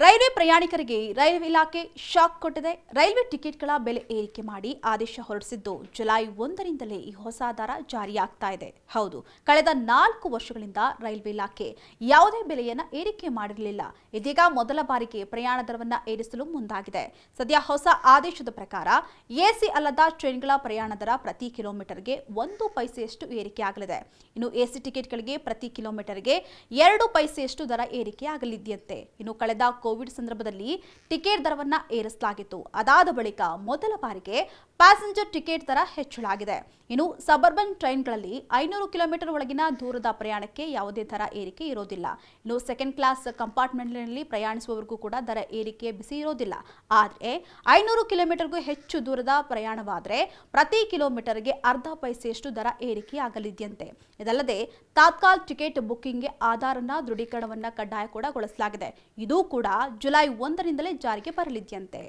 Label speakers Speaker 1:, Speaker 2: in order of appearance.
Speaker 1: Railway ಪ್ರಯಾಣಿಕರಿಗೆ railway ಇಲಾಖೆ shock ಕೊಟ್ಟಿದೆ. ರೈಲ್ವೆ ಟಿಕೆಟ್ಗಳ ಬೆಲೆ ಏರಿಕೆ ಮಾಡಿ ಆದೇಶ ಹೊರಡಿಸಿದ್ದು ಜುಲೈ 1ರಿಂದಲೇ ಈ ಹೊಸ ದರ ಜಾರಿಯಾಗ್ತಾ ಇದೆ. ಹೌದು, ಕಳೆದ 4 ವರ್ಷಗಳಿಂದ ರೈಲ್ವೆ ಇಲಾಖೆ ಯಾವುದೇ ಬೆಲೆಯನ್ನ ಏರಿಕೆ ಮಾಡಿರಲಿಲ್ಲ. ಇದೀಗ ಮೊದಲ ಬಾರಿಗೆ ಪ್ರಯಾಣ ದರವನ್ನ ಏರಿಸಲು ಮುಂದಾಗಿದೆ. ಸದ್ಯ ಹೊಸ ಆದೇಶದ ಪ್ರಕಾರ ಎಸಿ ಅಲ್ಲದ ಟ್ರೈನ್ಗಳ ಪ್ರಯಾಣ ದರ ಪ್ರತಿ ಕಿಲೋಮೀಟರ್ಗೆ 1 ಪೈಸೆಯಷ್ಟು ಏರಿಕೆ ಆಗಲಿದೆ. ಇನ್ನು ಎಸಿ ಟಿಕೆಟ್ಗಳಿಗೆ ಪ್ರತಿ ಕಿಲೋಮೀಟರ್ಗೆ 2 ಪೈಸೆಯಷ್ಟು ದರ ಏರಿಕೆ ಆಗಲಿದೆಯಂತೆ. ಇನ್ನು ಕಳೆದ ಕೋವಿಡ್ ಸಂದರ್ಭದಲ್ಲಿ ಟಿಕೆಟ್ ದರವನ್ನ ಏರಿಸಲಾಗಿತ್ತು. ಅದಾದ ಬಳಿಕ ಮೊದಲ ಬಾರಿಗೆ ಪ್ಯಾಸೆಂಜರ್ ಟಿಕೆಟ್ ದರ ಹೆಚ್ಚಳಾಗಿದೆ. ಇನ್ನು ಸಬರ್ಬನ್ ಟ್ರೈನ್ಗಳಲ್ಲಿ 500 ಕಿಲೋಮೀಟರ್ ಒಳಗಿನ ದೂರದ ಪ್ರಯಾಣಕ್ಕೆ ಯಾವುದೇ ದರ ಏರಿಕೆ ಇರೋದಿಲ್ಲ. ಇನ್ನು ಸೆಕೆಂಡ್ ಕ್ಲಾಸ್ ಕಂಪಾರ್ಟ್ಮೆಂಟ್ನಲ್ಲಿ ಪ್ರಯಾಣಿಸುವವರಿಗೂ ಕೂಡ ದರ ಏರಿಕೆ ಬಿಸಿ ಇರೋದಿಲ್ಲ. ಆದರೆ 500 ಕಿಲೋಮೀಟರ್ಗೂ ಹೆಚ್ಚು ದೂರದ ಪ್ರಯಾಣವಾದರೆ ಪ್ರತಿ ಕಿಲೋಮೀಟರ್ಗೆ ಅರ್ಧ ಪೈಸೆಯಷ್ಟು ದರ ಏರಿಕೆ ಆಗಲಿದೆಯಂತೆ. ಇದಲ್ಲದೆ ತಾತ್ಕಾಲ್ ಟಿಕೆಟ್ ಬುಕ್ಕಿಂಗ್ಗೆ ಆಧಾರನ ದೃಢೀಕರಣವನ್ನ ಕಡ್ಡಾಯ ಕೂಡ ಗೊಳಿಸಲಾಗಿದೆ. ಇದು ಕೂಡ ಜುಲೈ 1ರಿಂದಲೇ ಜಾರಿಗೆ ಬರಲಿದೆಯಂತೆ.